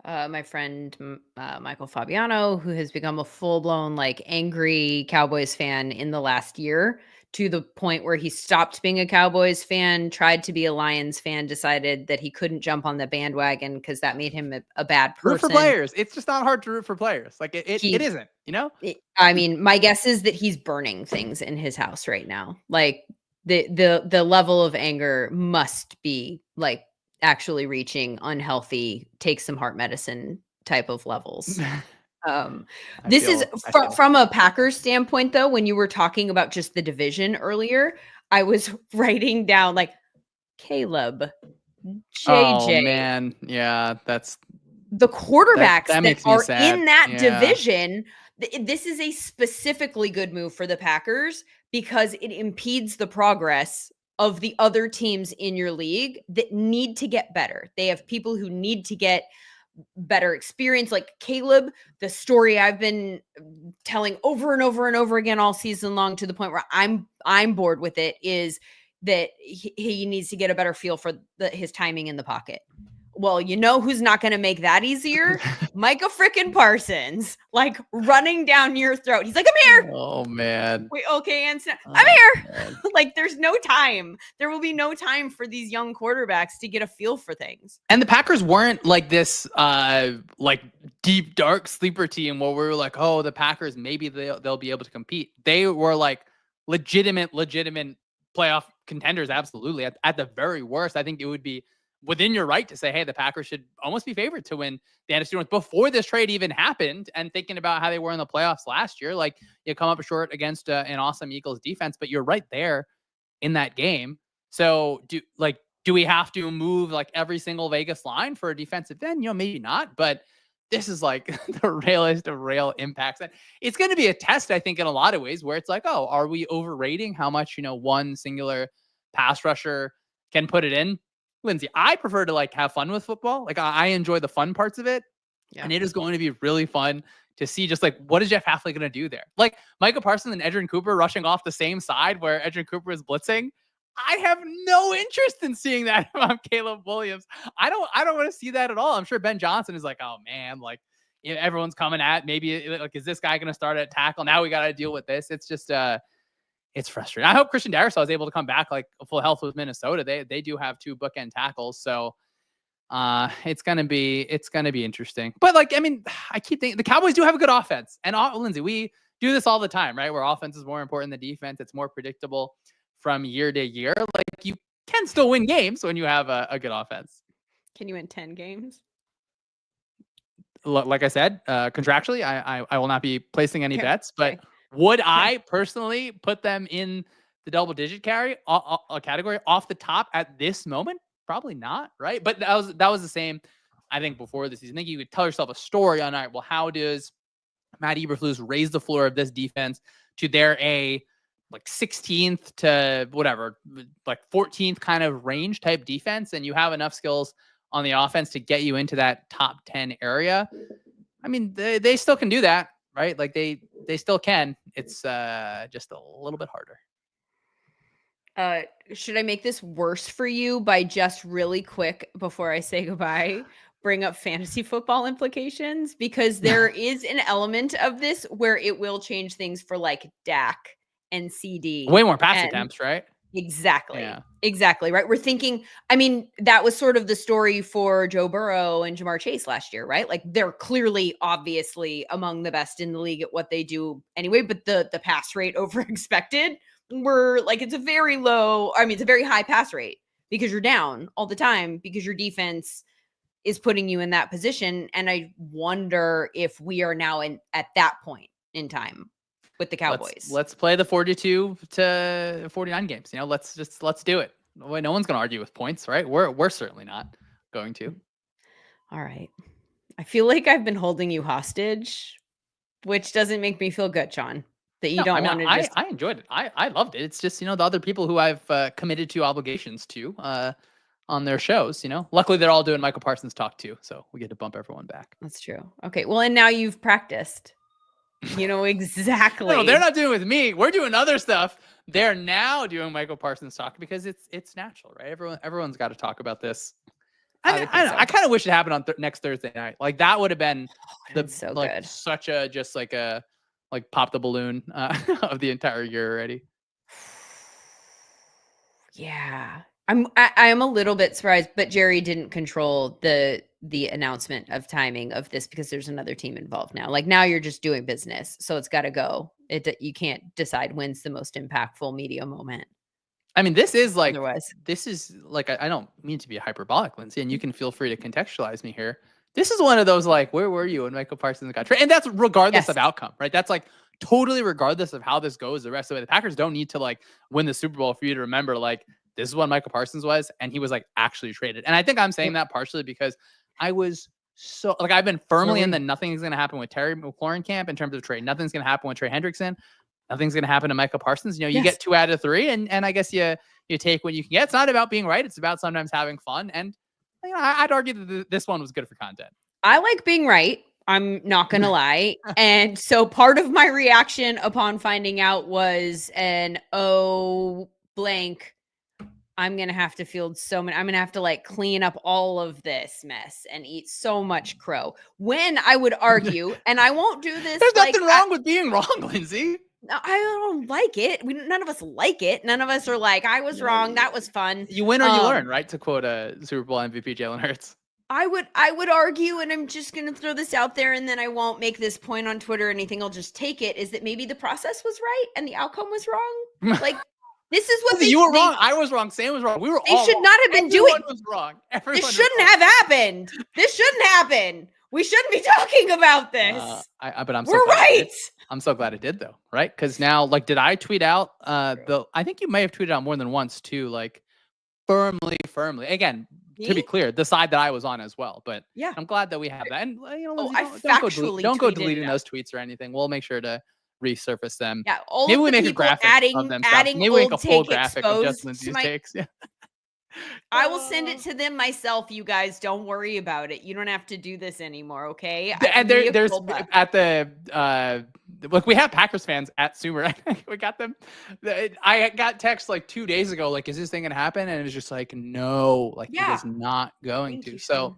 My friend Michael Fabiano, who has become a full-blown like angry Cowboys fan in the last year, to the point where he stopped being a Cowboys fan, tried to be a Lions fan, decided that he couldn't jump on the bandwagon because that made him a bad person. Root for players. It's just not hard to root for players. Like it isn't, you know? I mean, my guess is that he's burning things in his house right now. Like the level of anger must be like actually reaching unhealthy, take some heart medicine type of levels. This is from a Packers standpoint, though. When you were talking about just the division earlier, I was writing down like Caleb, JJ. Oh man, yeah, that's the quarterbacks that are in that division. This is a specifically good move for the Packers because it impedes the progress of the other teams in your league that need to get better. They have people who need to get better experience, like Caleb. The story I've been telling over and over and over again all season long, to the point where I'm bored with it, is that he needs to get a better feel for his timing in the pocket. Well, you know who's not going to make that easier? Micah frickin' Parsons, like running down your throat. He's like, I'm here. Oh man. Wait, okay, and I'm here. Like, there's no time. There will be no time for these young quarterbacks to get a feel for things. And the Packers weren't like this, like deep dark sleeper team where we were like, oh, the Packers, maybe they'll be able to compete. They were like legitimate playoff contenders. Absolutely. At the very worst, I think it would be within your right to say, hey, the Packers should almost be favored to win the NFC North before this trade even happened. And thinking about how they were in the playoffs last year, like you come up short against an awesome Eagles defense, but you're right there in that game. So do we have to move like every single Vegas line for a defensive end? Maybe not, but this is like the realest of real impacts. And it's going to be a test, I think, in a lot of ways where it's like, oh, are we overrating how much, one singular pass rusher can put it in? Lindsay, I prefer to like have fun with football. Like I enjoy the fun parts of it. Yeah. And it is going to be really fun to see just like, what is Jeff Hafley going to do there? Like Micah Parsons and Edgerrin Cooper rushing off the same side where Edgerrin Cooper is blitzing. I have no interest in seeing that if I'm Caleb Williams. I don't want to see that at all. I'm sure Ben Johnson is like, oh man, like everyone's coming at, maybe like, is this guy going to start at tackle? Now we got to deal with this. It's just, it's frustrating. I hope Christian Darrisaw is able to come back like full health with Minnesota. They do have 2 bookend tackles. So it's going to be interesting. But like, I mean, I keep thinking the Cowboys do have a good offense. And Lindsay, we do this all the time, right? Where offense is more important than defense. It's more predictable from year to year. Like you can still win games when you have a good offense. Can you win 10 games? Like I said, contractually, I will not be placing any bets, but would I personally put them in the double-digit category off the top at this moment? Probably not, right? But that was the same, I think, before the season. I think you could tell yourself a story on, all right, well, how does Matt Eberflus raise the floor of this defense to their like 16th to whatever, like 14th kind of range type defense, and you have enough skills on the offense to get you into that top 10 area. I mean, they still can do that, right? Like they still can. It's just a little bit harder. Should I make this worse for you by just really quick before I say goodbye, bring up fantasy football implications? Because there is an element of this where it will change things for like Dak and CD. Way more pass attempts, right? Exactly. Yeah. Exactly. Right. We're thinking, I mean, that was sort of the story for Joe Burrow and Jamar Chase last year, right? Like they're clearly, obviously among the best in the league at what they do anyway, but the pass rate over expected were like, it's a very low, I mean, it's a very high pass rate because you're down all the time because your defense is putting you in that position. And I wonder if we are now at that point in time with the Cowboys. Let's play the 42 to 49 games. Let's do it. No one's going to argue with points, right? We're certainly not going to. All right. I feel like I've been holding you hostage, which doesn't make me feel good, Sean, that you don't want to just... I enjoyed it. I loved it. It's just, the other people who I've committed to obligations to on their shows, luckily they're all doing Michael Parsons talk too. So we get to bump everyone back. That's true. Okay. Well, and now you've practiced. Exactly. No, they're not doing it with me. We're doing other stuff. They're now doing Michael Parsons talk because it's natural, right? Everyone's got to talk about this. I kind of wish it happened on next Thursday night. Like that would have been good. Such a just like a pop the balloon of the entire year already. Yeah. I am a little bit surprised, but Jerry didn't control the announcement of timing of this because there's another team involved now. Like now you're just doing business, so it's got to go. You can't decide when's the most impactful media moment. I mean, this is like I don't mean to be hyperbolic, Lindsay, and you can feel free to contextualize me here. This is one of those like, where were you when Michael Parsons got traded? And that's regardless of outcome, right? That's like totally regardless of how this goes the rest of the way. The Packers don't need to like win the Super Bowl for you to remember like this is what Michael Parsons was, and he was like actually traded. And I think I'm saying that partially because I was so like I've been firmly in that nothing's going to happen with Terry McLaurin camp in terms of trade. Nothing's going to happen with Trey Hendrickson. Nothing's going to happen to Michael Parsons. You get 2 out of 3, and I guess you take what you can get. It's not about being right. It's about sometimes having fun. And I'd argue that this one was good for content. I like being right. I'm not going to lie. And so part of my reaction upon finding out was blank. I'm going to have to field so many. I'm going to have to like clean up all of this mess and eat so much crow. When I would argue, and I won't do this. There's nothing wrong with being wrong, Lindsay. I don't like it. None of us like it. None of us are like, I was wrong. That was fun. You win or you learn, right? To quote a Super Bowl MVP, Jalen Hurts. I would argue, and I'm just going to throw this out there, and then I won't make this point on Twitter or anything. I'll just take it, is that maybe the process was right and the outcome was wrong. Like, This is what You were wrong. I was wrong. Sam was wrong. We were They all should wrong. not have been Everyone doing. was wrong. This shouldn't have happened. This shouldn't happen. We shouldn't be talking about this. But I'm We're so glad right. I'm so glad it did though, right? Because now, like, did I tweet out I think you may have tweeted out more than once too, like firmly. Again, to be clear, the side that I was on as well. But Yeah, I'm glad that we have that. And Lindsay, I don't go tweeted deleting it those tweets or anything. We'll make sure to resurface them. Yeah, all Maybe of we the make a people graphic of them. adding Maybe we make a old full take graphic of just exposed Lindsay's to my. takes. Yeah. I will send it to them myself. You guys, don't worry about it. You don't have to do this anymore, okay? And there's at the look, we have Packers fans at Sumer. We got them. I got text like 2 days ago, like, is this thing gonna happen? And it was just like, no, like it is not going to. So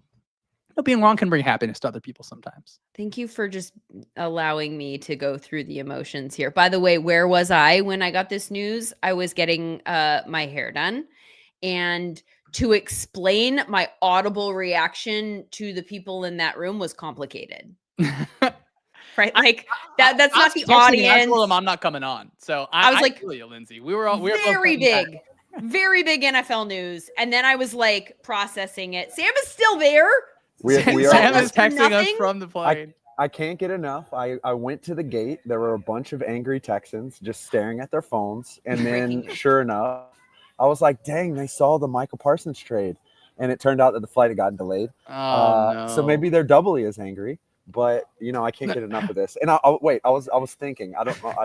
being wrong can bring happiness to other people sometimes. Thank you for just allowing me to go through the emotions here. By the way, where was I when I got this news? I was getting my hair done. And to explain my audible reaction to the people in that room was complicated. Right? Like that's not the audience. I told them I'm not coming on. So I was like, feel you, Lindsay. We were very big, very big NFL news. And then I was like processing it. Sam is still there. Sam is texting us from the plane. I can't get enough. I went to the gate. There were a bunch of angry Texans just staring at their phones. And then sure enough, I was like, dang, they saw the Micah Parsons trade. And it turned out that the flight had gotten delayed. No. So maybe they're doubly as angry. But, I can't get enough of this. And I was thinking, I don't know.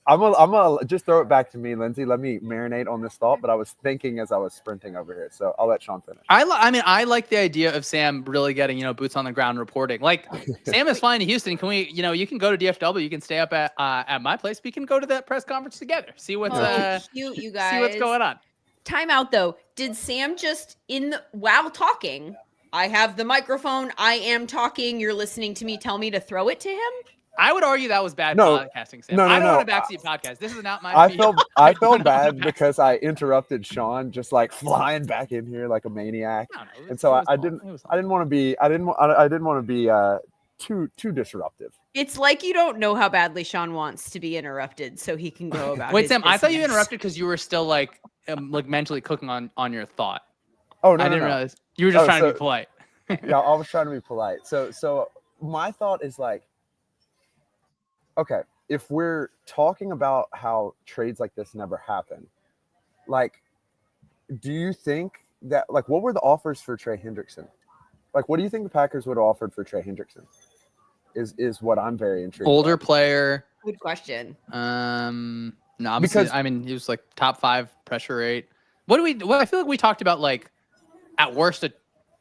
I'm gonna just throw it back to me, Lindsay. Let me marinate on this thought. But I was thinking as I was sprinting over here. So I'll let Sean finish. I like the idea of Sam really getting, boots on the ground reporting. Like Sam is flying to Houston. Can we, you can go to DFW. You can stay up at my place. We can go to that press conference together. See what's cute, you guys. See what's going on. Time out though. Did Sam just while talking? I have the microphone. I am talking. You're listening to me. Tell me to throw it to him. I would argue that was bad podcasting, Sam. I don't want a backseat podcast. This is not my. I felt bad because I interrupted Sean, just like flying back in here like a maniac, and so I didn't want to be too disruptive. It's like you don't know how badly Sean wants to be interrupted, so he can go about. Wait, Sam, I thought you interrupted because you were still like mentally cooking on your thought. Oh no, I didn't realize you were just trying to be polite. Yeah, I was trying to be polite. So my thought is like, okay, if we're talking about how trades like this never happen, like, do you think that, like, what were the offers for Trey Hendrickson? Like, what do you think the Packers would have offered for Trey Hendrickson? Is what I'm very intrigued. Older player. Good question. No, obviously, because he was like top 5 pressure rate. I feel like we talked about like at worst a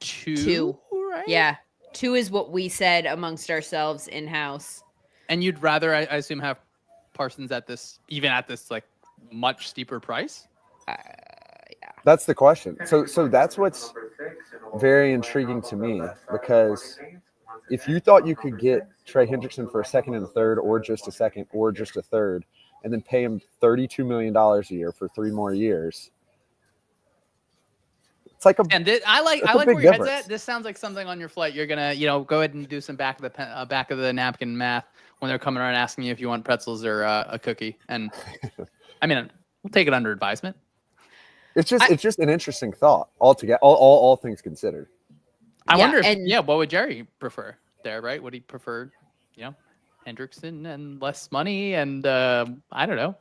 2, right? Yeah, 2 is what we said amongst ourselves in house. And you'd rather, I assume, have Parsons at this like much steeper price? Yeah. That's the question. So that's what's very intriguing to me, because if you thought you could get Trey Hendrickson for a second and a third, or just a second, or just a third, and then pay him $32 million a year for 3 more years, it's like I like where your head's at. This sounds like something on your flight. You're gonna, go ahead and do some back of the napkin math when they're coming around asking you if you want pretzels or a cookie. And we'll take it under advisement. It's just an interesting thought altogether. All things considered. I wonder if what would Jerry prefer there? Right? Would he prefer, Hendrickson and less money? And I don't know,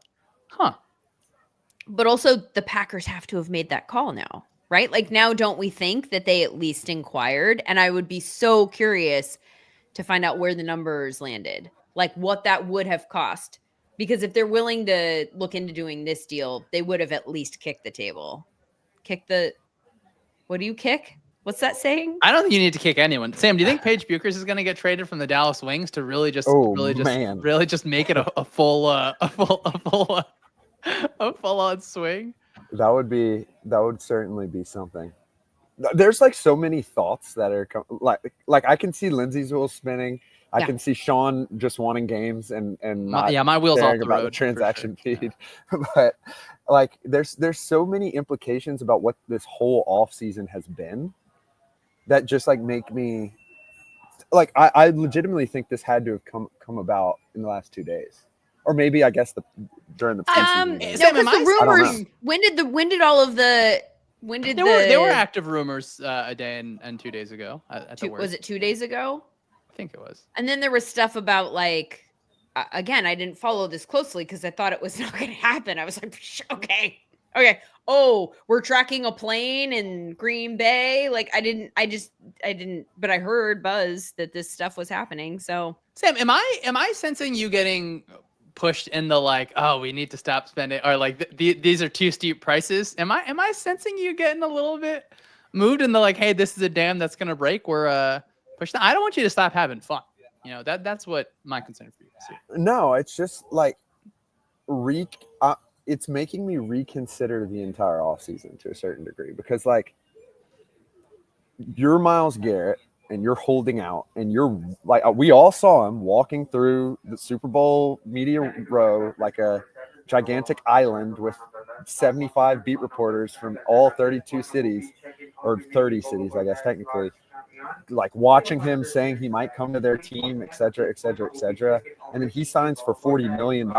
But also, the Packers have to have made that call now. Right? Like, now, don't we think that they at least inquired? And I would be so curious to find out where the numbers landed, like what that would have cost. Because if they're willing to look into doing this deal, they would have at least kicked the table. What do you kick? What's that saying? I don't think you need to kick anyone. Sam, do you think Paige Buchers is going to get traded from the Dallas Wings to really just make it a full on swing? That would certainly be something. There's like so many thoughts that are like I can see Lindsay's wheels spinning. I can see Sean just wanting games and not my wheels off the about road, the transaction feed. But like there's so many implications about what this whole offseason has been that just like make me like I legitimately think this had to have come about in the last 2 days. Or maybe I guess during the preseason game. No, because the I rumors. When did there were active rumors a day and 2 days ago. Was it 2 days ago? I think it was. And then there was stuff about like, again, I didn't follow this closely because I thought it was not going to happen. I was like, okay. Oh, we're tracking a plane in Green Bay. Like I didn't, but I heard buzz that this stuff was happening. So Sam, am I sensing you getting pushed in the like, oh, we need to stop spending, or like these are too steep prices? Am I sensing you getting a little bit moved in the like, hey, this is a dam that's gonna break? We're pushing. I don't want you to stop having fun. You know, that's what my concern for you is here. No, it's just like it's making me reconsider the entire offseason to a certain degree, because like you're Myles Garrett and you're holding out and you're like, we all saw him walking through the Super Bowl media row like a gigantic island with 75 beat reporters from all 32 cities, or 30 cities, I guess, technically, like watching him saying he might come to their team, et cetera, et cetera, et cetera. And then he signs for $40 million.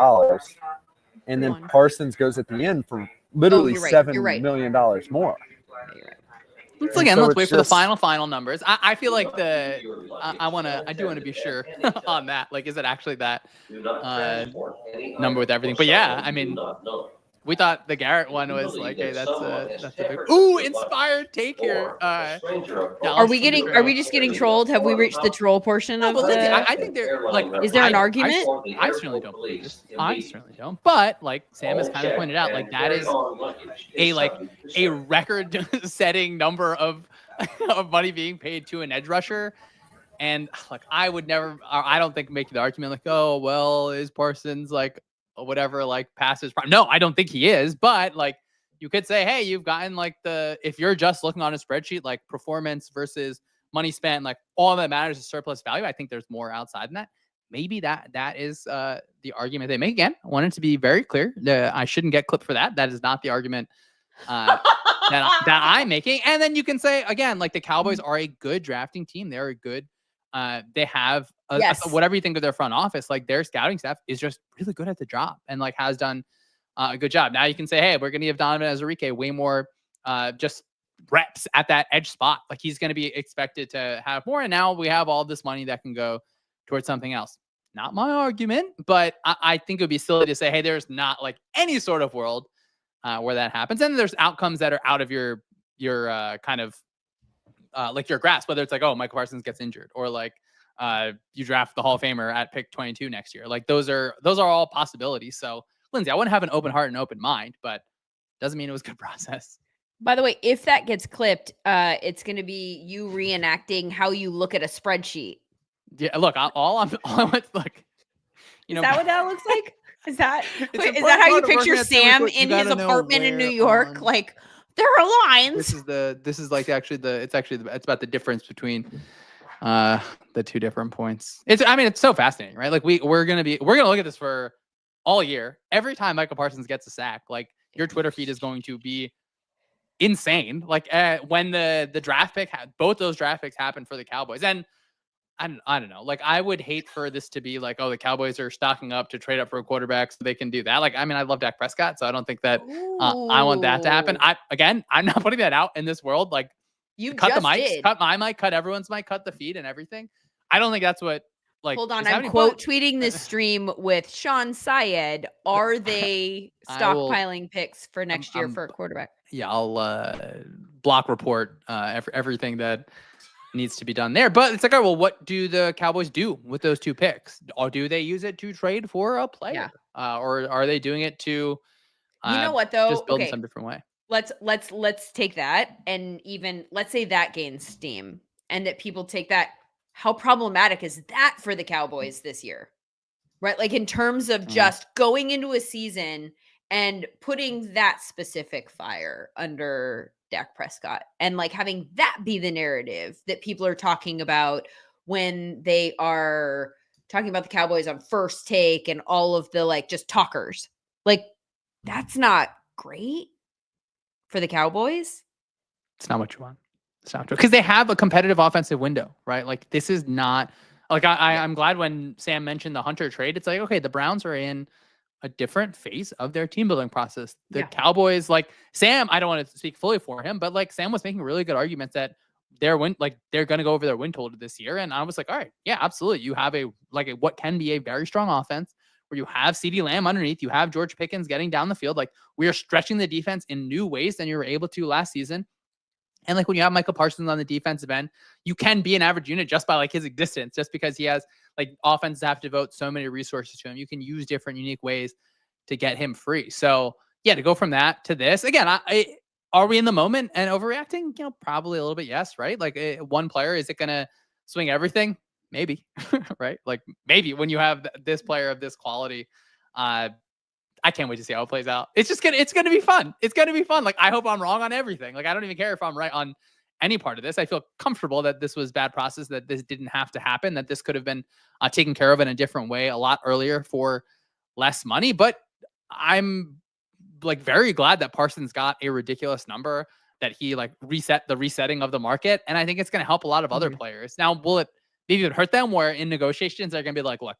And then Parsons goes at the end for literally $7 million more. Let's wait for the final numbers. I feel like I do want to be sure on that. Like, is it actually that number with everything? But yeah, I mean, we thought the Garrett one was like, hey, that's a big inspired take here. Are we just getting trolled? Have we reached the troll portion of I think there like, is there an argument? I certainly don't believe this. I certainly don't. But like Sam has kind of pointed out, like that is a record setting number of money being paid to an edge rusher. And like I don't think make the argument like, oh well, is Parsons like whatever, like passes. No, I don't think he is, but like you could say, hey, you've gotten like if you're just looking on a spreadsheet, like performance versus money spent, like all that matters is surplus value. I think there's more outside than that. Maybe that is the argument they make. Again, I wanted to be very clear that I shouldn't get clipped for that. That is not the argument that I'm making. And then you can say again, like the Cowboys are a good drafting team. They're a good they have whatever you think of their front office, like their scouting staff is just really good at the job and like has done a good job. Now you can say, hey, we're going to give Donovan Azarique way more just reps at that edge spot. Like he's going to be expected to have more. And now we have all this money that can go towards something else. Not my argument, but I think it would be silly to say, hey, there's not like any sort of world where that happens. And there's outcomes that are out of your kind of like your grasp, whether it's like, oh, Micah Parsons gets injured, or like you draft the Hall of Famer at pick 22 next year. Like those are all possibilities. So Lindsay, I wouldn't have an open heart and open mind, but doesn't mean it was a good process. By the way, if that gets clipped, it's going to be you reenacting how you look at a spreadsheet. Yeah, look, I want like, you know, is that what that looks like? Is that how you picture Sam in his apartment in New York? Like there are lines. It's about the difference between the two different points. It's so fascinating, right? Like we're gonna look at this for all year. Every time Micah Parsons gets a sack, like your Twitter feed is going to be insane. Like when the draft pick both those draft picks happened for the Cowboys, and I don't know. Like I would hate for this to be like, oh, the Cowboys are stocking up to trade up for a quarterback so they can do that. Like, I mean, I love Dak Prescott, so I don't think that I want that to happen. I'm not putting that out in this world. Like, you cut the mics, cut my mic, cut everyone's mic, cut the feed and everything. I don't think that's what. Like, hold on, I'm tweeting this stream with Sean Syed. Are they stockpiling picks for next year for a quarterback? Yeah, I'll block report everything that needs to be done there. But it's like, well, what do the Cowboys do with those two picks? Or do they use it to trade for a player? Yeah. Or are they doing it to you know what though? Just build in some different way? Let's take that, and even let's say that gains steam and that people take that. How problematic is that for the Cowboys this year? Right? Like in terms of just going into a season and putting that specific fire under Dak Prescott and like having that be the narrative that people are talking about when they are talking about the Cowboys on First Take and all of the like just talkers. Like that's not great for the Cowboys. It's not what you want. It's not true because they have a competitive offensive window, right? Like this is not like I'm glad when Sam mentioned the Hunter trade. It's like, okay, the Browns are in a different phase of their team building process. The Yeah. Cowboys, like Sam, I don't want to speak fully for him, but like Sam was making really good arguments that they're going to go over their win total this year. And I was like, all right, yeah, absolutely. You have what can be a very strong offense where you have CeeDee Lamb underneath, you have George Pickens getting down the field. Like, we are stretching the defense in new ways than you were able to last season. And like when you have Micah Parsons on the defensive end, you can be an average unit just by like his existence, just because he has like offenses have to devote so many resources to him. You can use different unique ways to get him free. So yeah, to go from that to this again, are we in the moment and overreacting? You know, probably a little bit. Yes. Right. Like one player, is it going to swing everything? Maybe. Right. Like maybe when you have this player of this quality, I can't wait to see how it plays out. It's going to be fun. It's going to be fun. Like, I hope I'm wrong on everything. Like, I don't even care if I'm right on any part of this. I feel comfortable that this was bad process, that this didn't have to happen, that this could have been taken care of in a different way a lot earlier for less money. But I'm like very glad that Parsons got a ridiculous number, that he like reset the resetting of the market. And I think it's going to help a lot of other players. Now, will it maybe hurt them where in negotiations, they're going to be like, look,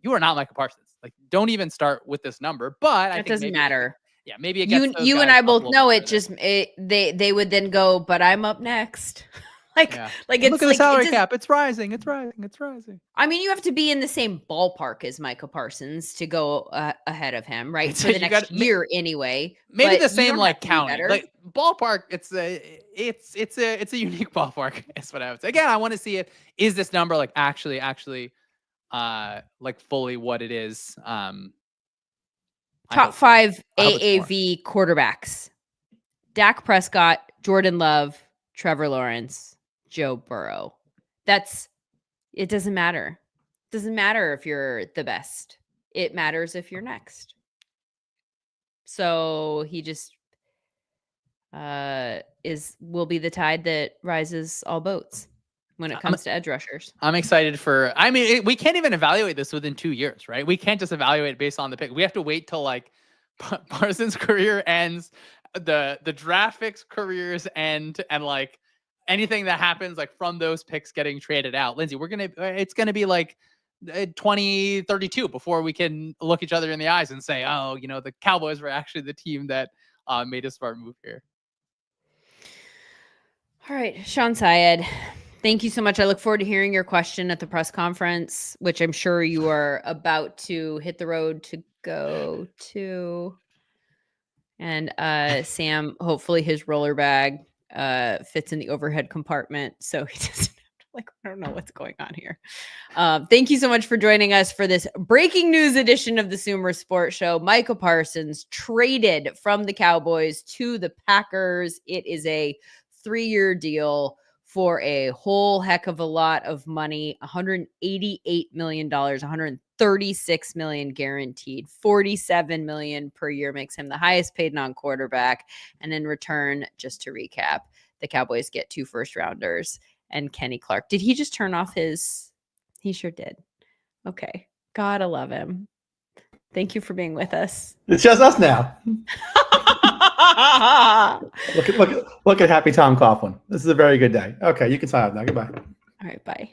you are not Micah Parsons. Like, don't even start with this number. But I think doesn't matter. Yeah, maybe it gets you and I both know it. Just they would then go, but I'm up next. Like it's look at the salary cap. It's rising. It's rising. It's rising. I mean, you have to be in the same ballpark as Micah Parsons to go ahead of him, right? So for the next year, anyway. Maybe the same like county, like ballpark. It's a unique ballpark. Is what I would say. Again, I want to see it. Is this number like actually like fully what it is? Top 5 AAV quarterbacks: Dak Prescott, Jordan Love, Trevor Lawrence, Joe Burrow. It doesn't matter. It doesn't matter if you're the best. It matters if you're next. So he just will be the tide that rises all boats when it comes to edge rushers. I'm excited we can't even evaluate this within 2 years, right? We can't just evaluate based on the pick. We have to wait till like Parsons' career ends, the draft picks careers end, and like anything that happens like from those picks getting traded out. Lindsay, it's going to be like 2032 before we can look each other in the eyes and say, oh, you know, the Cowboys were actually the team that made a smart move here. All right, Sean Syed, thank you so much. I look forward to hearing your question at the press conference, which I'm sure you are about to hit the road to go to. And Sam, hopefully his roller bag fits in the overhead compartment, so he doesn't have to, I don't know what's going on here. Thank you so much for joining us for this breaking news edition of the Sumer Sports Show. Micah Parsons traded from the Cowboys to the Packers. It is a 3-year deal for a whole heck of a lot of money. $188 million, $136 million guaranteed, $47 million per year makes him the highest paid non-quarterback. And in return, just to recap, the Cowboys get 2 first-rounders and Kenny Clark. Did he just turn off his? He sure did. Okay. Gotta love him. Thank you for being with us. It's just us now. Look at happy Tom Coughlin. This is a very good day. Okay, you can sign up now. Goodbye. All right, bye.